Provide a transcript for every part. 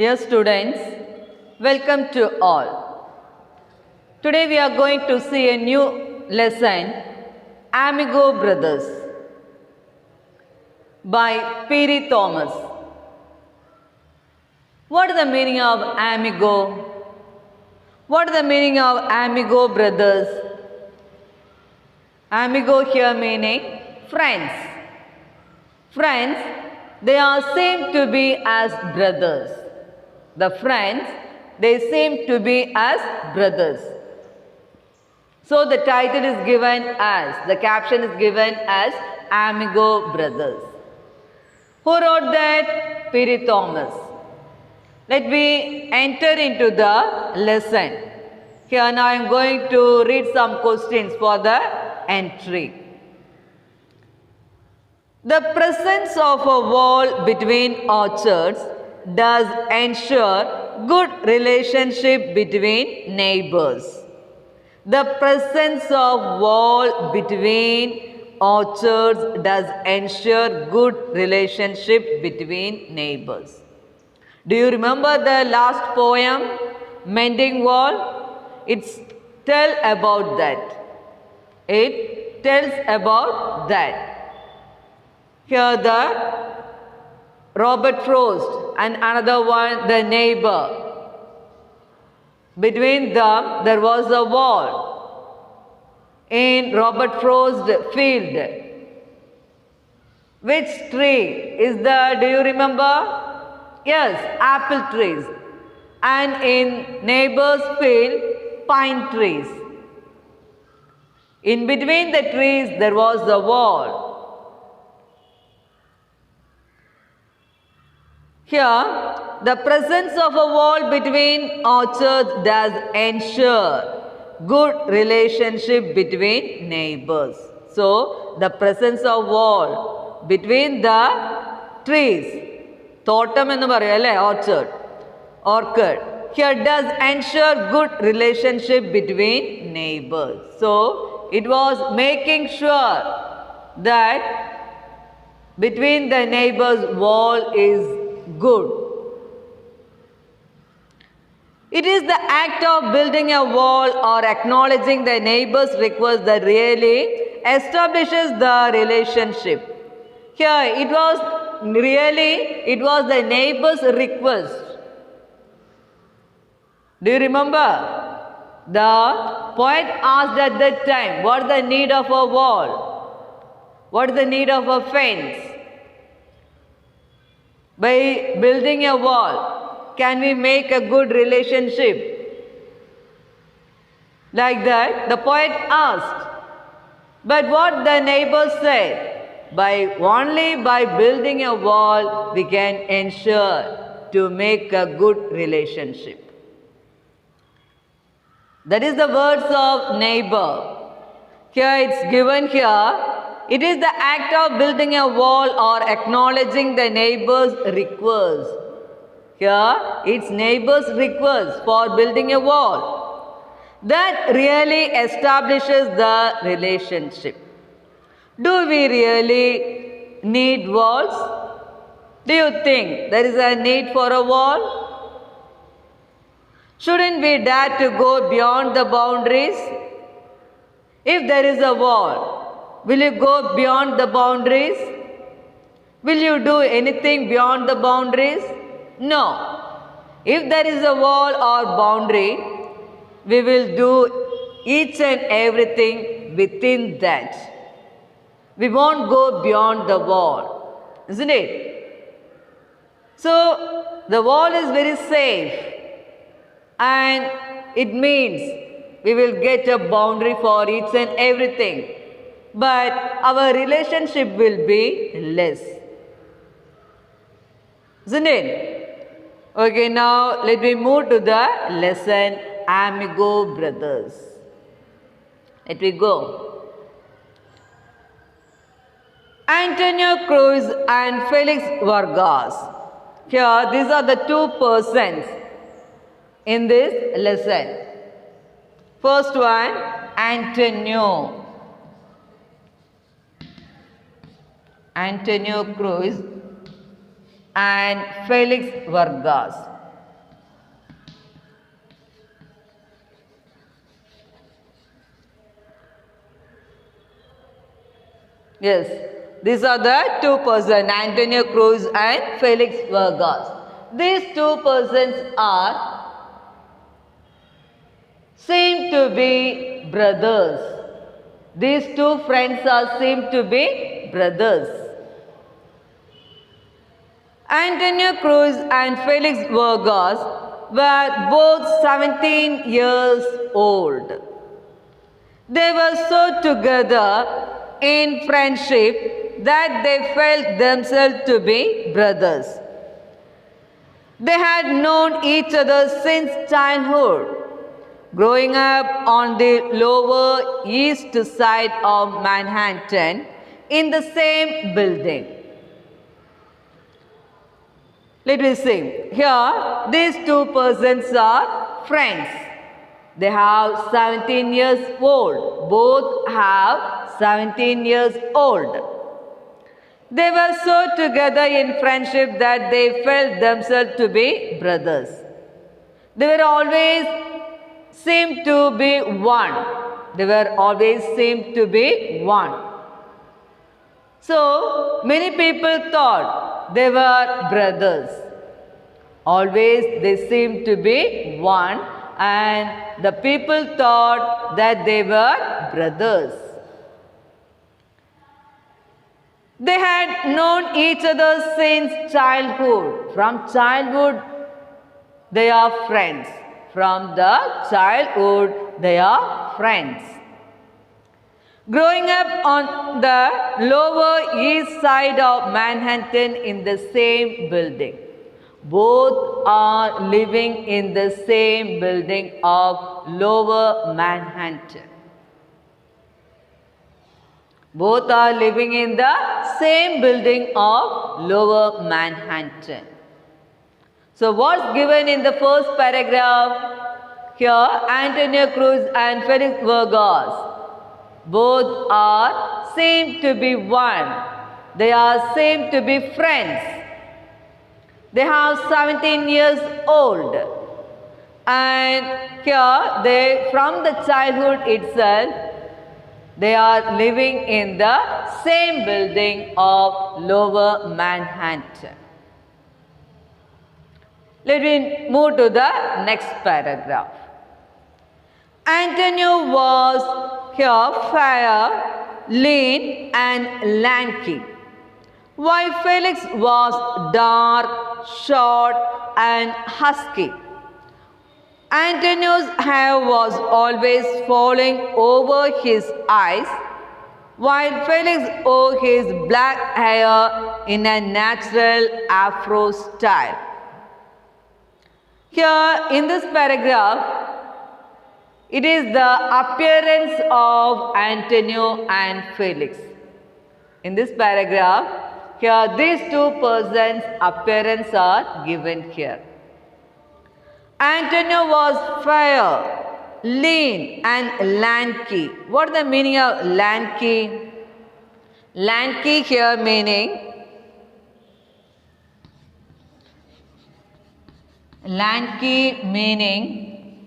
Dear students, welcome to all. Today we are going to see a new lesson, Amigo Brothers by P.R. Thomas. What is the meaning of Amigo? What is the meaning of Amigo Brothers? Amigo here meaning friends. Friends, they are seem to be as brothers. The friends, they seem to be as brothers. So the title is given as, the caption is given as Amigo Brothers. Who wrote that? P.R. Thomas. Let me enter into the lesson. Here now I am going to read some questions for the entry. The presence of a wall between orchards does ensure good relationship between neighbors. The presence of wall between orchards does ensure good relationship between neighbors. Do you remember the last poem, Mending Wall? It's tell about that. It tells about that. Here the Robert Frost and another one, the neighbor. Between them there was a wall in Robert Frost field. Which tree is the, do you remember? Yes, apple trees. And in neighbor's field, pine trees. In between the trees there was a wall. Here, the presence of a wall between orchards does ensure good relationship between neighbors. So, the presence of wall between the trees, തോട്ടം എന്ന് പറയും അല്ലേ, orchard. Here does ensure good relationship between neighbors. So, it was making sure that between the neighbors wall is good. It is the act of building a wall or acknowledging the neighbor's request that really establishes the relationship. Here it was the neighbor's request. Do you remember? The poet asked at that time, what is the need of a wall? What is the need of a fence? By building a wall, can we make a good relationship? Like that, the poet asked. But what the neighbor said, only by building a wall, we can ensure to make a good relationship. That is the words of neighbor. Here it's given here. It is the act of building a wall or acknowledging the neighbor's request. Here, it's neighbor's request for building a wall. That really establishes the relationship. Do we really need walls? Do you think there is a need for a wall? Shouldn't we dare to go beyond the boundaries? If there is a wall, will you go beyond the boundaries? Will you do anything beyond the boundaries? No. If there is a wall or boundary, we will do each and everything within that. We won't go beyond the wall, isn't it? So, the wall is very safe and it means we will get a boundary for each and everything. But our relationship will be less. Isn't it? Okay, now let me move to the lesson, Amigo Brothers. Let me go. Antonio Cruz and Felix Vargas. Here, these are the two persons in this lesson. First one, Antonio Cruz and Felix Vargas. Yes, these are the two persons, Antonio Cruz and Felix Vargas. These two persons are seem to be brothers. These two friends are seem to be brothers. Antonio Cruz and Felix Vargas were both 17 years old. They were so together in friendship that they felt themselves to be brothers. They had known each other since childhood, growing up on the Lower East Side of Manhattan in the same building. Let me see. Here, these two persons are friends. They have 17 years old. Both have 17 years old. They were so together in friendship that they felt themselves to be brothers. They were always seemed to be one. They were always seemed to be one. So, many people thought they were brothers. Always they seemed to be one, and the people thought that they were brothers. They had known each other since childhood. From childhood, they are friends. From the childhood, they are friends. Growing up on the Lower East Side of Manhattan in the same building. Both are living in the same building of Lower Manhattan. Both are living in the same building of Lower Manhattan. So what's given in the first paragraph? Here, Antonio Cruz and Felix Vargas. Both are seem to be one. They are seem to be friends. They have 17 years old. And here they, from the childhood itself, they are living in the same building of Lower Manhattan. Let me move to the next paragraph. Antonio was here fair, lean and lanky, while Felix was dark, short and husky. Antonio's hair was always falling over his eyes, while Felix wore his black hair in a natural afro style. Here in this paragraph, it is the appearance of Antonio and Felix. In this paragraph, here these two persons' appearance are given here. Antonio was fair, lean and lanky. What is the meaning of lanky? Lanky here meaning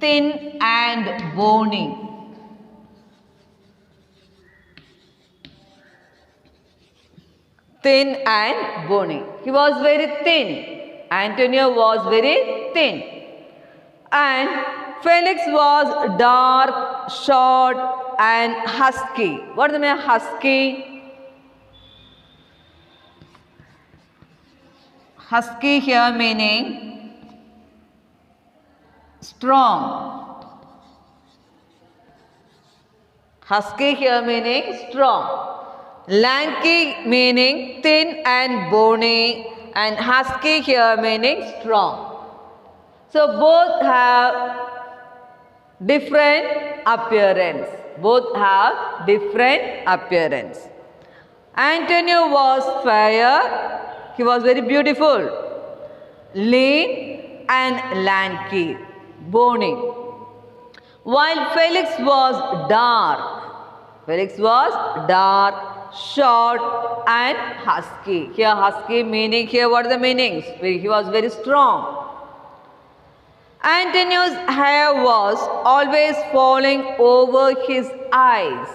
thin and bony. Thin and bony. He was very thin. Antonio was very thin. And Felix was dark, short and husky. What does it mean husky? Husky here meaning strong. Husky here meaning strong. Lanky meaning thin and bony, and husky here meaning strong. So both have different appearance. Both have different appearance. Antonio was fair. He was very beautiful. Lean and lanky, bony. While Felix was dark. Felix was dark, short and husky. Here husky meaning, here what are the meanings? He was very strong. Antonio's hair was always falling over his eyes.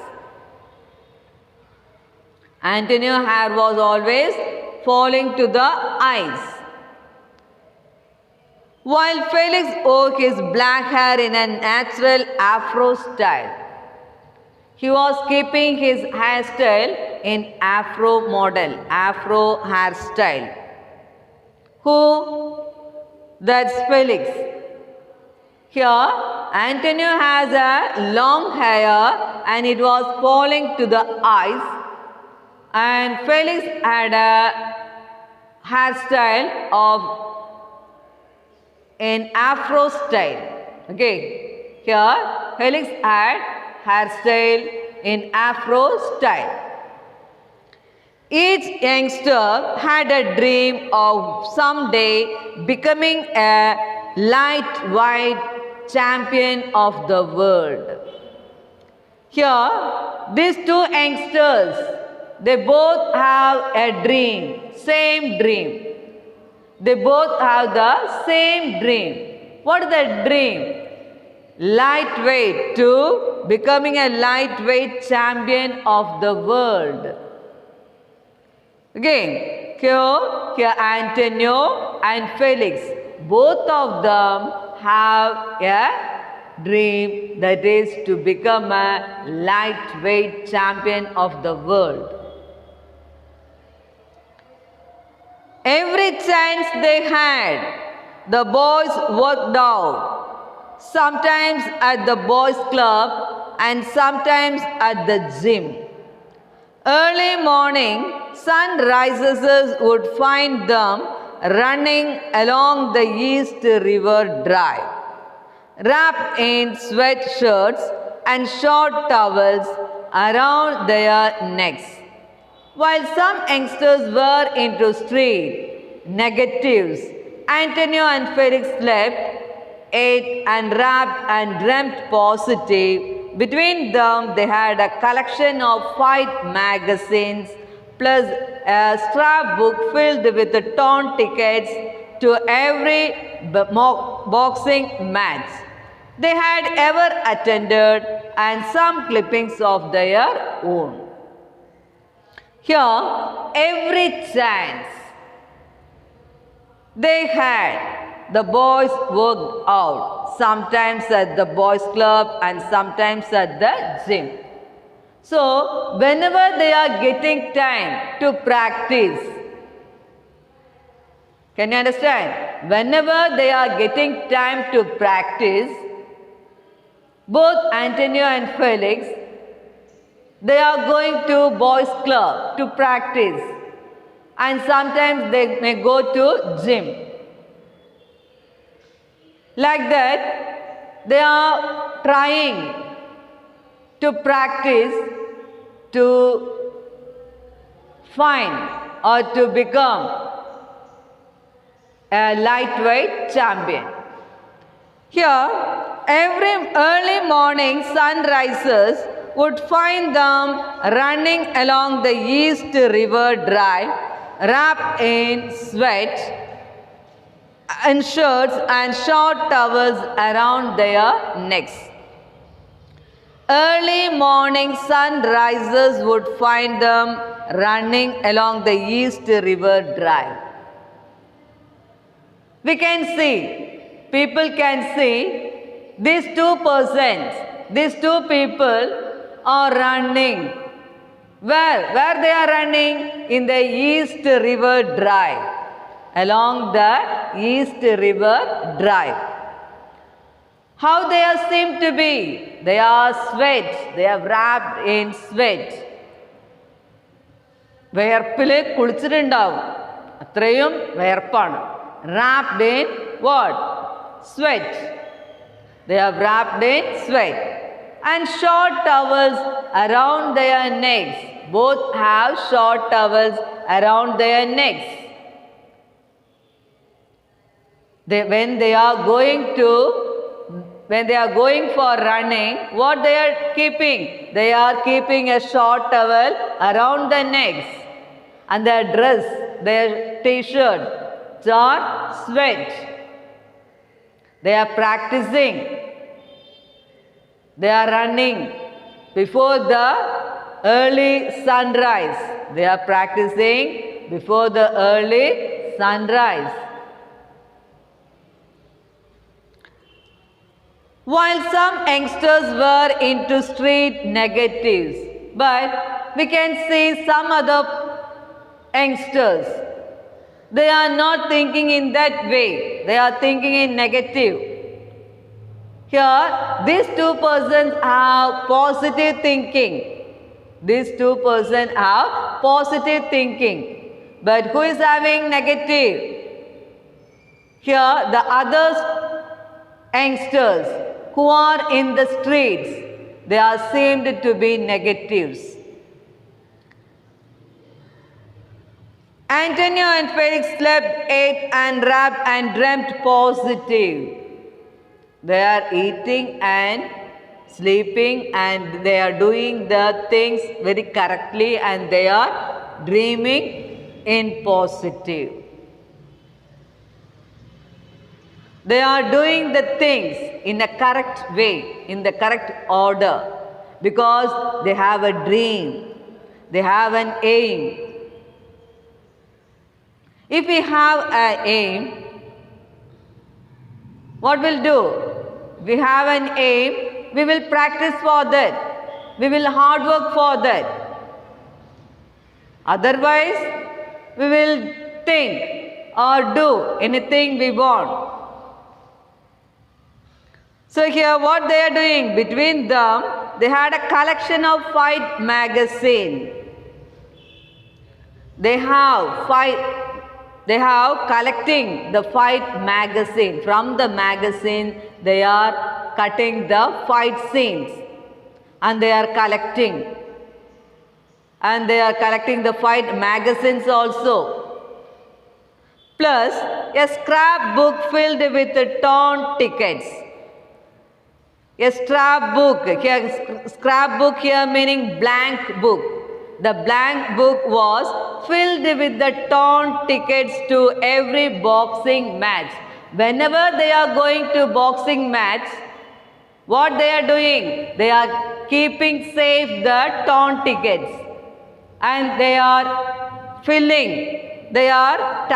Antonio's hair was always falling to the eyes. While Felix wore his black hair in a natural afro style. He was keeping his hairstyle in afro model, afro hairstyle. Who? That's Felix. Here, Antonio has a long hair and it was falling to the eyes. And Felix had a hairstyle of in afro style. Okay. Here, Felix had hairstyle in afro style. Each youngster had a dream of someday becoming a lightweight champion of the world. Here, these two youngsters, they both have a dream, same dream. They both have the same dream. What is the dream? Lightweight, to becoming a lightweight champion of the world. Again, here Antonio and Felix, both of them have a dream, that is to become a lightweight champion of the world. Every chance they had, the boys worked out, sometimes at the boys' club and sometimes at the gym. Early morning, sunrises would find them running along the East River Drive, wrapped in sweatshirts and short towels around their necks. While some youngsters were into street negatives, Antonio and Felix slept, ate and rapped and dreamt positive. Between them, they had a collection of fight magazines plus a scrapbook filled with torn tickets to every boxing match they had ever attended and some clippings of their own. Here, every chance they had, the boys worked out, sometimes at the boys' club and sometimes at the gym. So, whenever they are getting time to practice, can you understand? Whenever they are getting time to practice, both Antonio and Felix, they are going to boys' club to practice and sometimes they may go to gym. Like that, they are trying to practice to find or to become a lightweight champion. Here, every early morning sunrises would find them running along the East River Drive, wrapped in sweat and shirts and short towels around their necks. Early morning sunrises would find them running along the East River Drive. We can see, people can see, these two persons, these two people are running. Where they are running? In the East River Drive. Along the East River Drive. How they are seem to be? They are sweat. They are wrapped in sweat. Vayarppile kulichittundavu. Athrayum vayarppanu. Wrapped in what? Sweat. They are wrapped in sweat. And short towels around their necks. Both have short towels around their necks. When they are going for running, what they are keeping? They are keeping a short towel around their necks. And their dress, their t-shirt, are sweat. They are practicing. They are running before the early sunrise. They are practicing before the early sunrise. While some youngsters were into street negatives, but we can see some other youngsters, they are not thinking in that way. They are thinking in negative. Here, these two persons have positive thinking. These two persons have positive thinking. But who is having negative? Here, the other youngsters who are in the streets, they are seemed to be negatives. Antonio and Felix slept, ate and rapped and dreamt positive. They are eating and sleeping and they are doing the things very correctly and they are dreaming in positive. They are doing the things in a correct way, in the correct order, because they have a dream, they have an aim. If we have an aim, what we'll do? We have an aim, we will practice for that, we will hard work for that. Otherwise, we will think or do anything we want. So here what they are doing, between them, they had a collection of fight magazine. They have collecting the fight magazine. From the magazine, they are cutting the fight scenes and they are collecting. And they are collecting the fight magazines also. Plus a scrapbook filled with torn tickets. A scrapbook here meaning blank book. The blank book was filled with the torn tickets to every boxing match. Whenever they are going to boxing match, what they are doing? They are keeping safe the torn tickets and they are filling. They are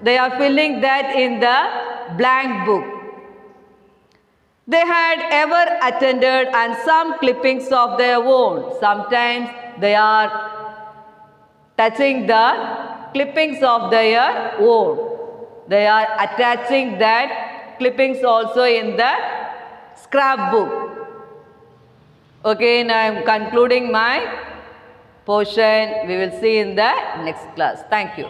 filling that in the blank book. They had ever attended and some clippings of their own. Sometimes they are touching the clippings of their own. They are attaching that clippings also in the scrapbook. Okay, now I am concluding my portion. We will see in the next class. Thank you.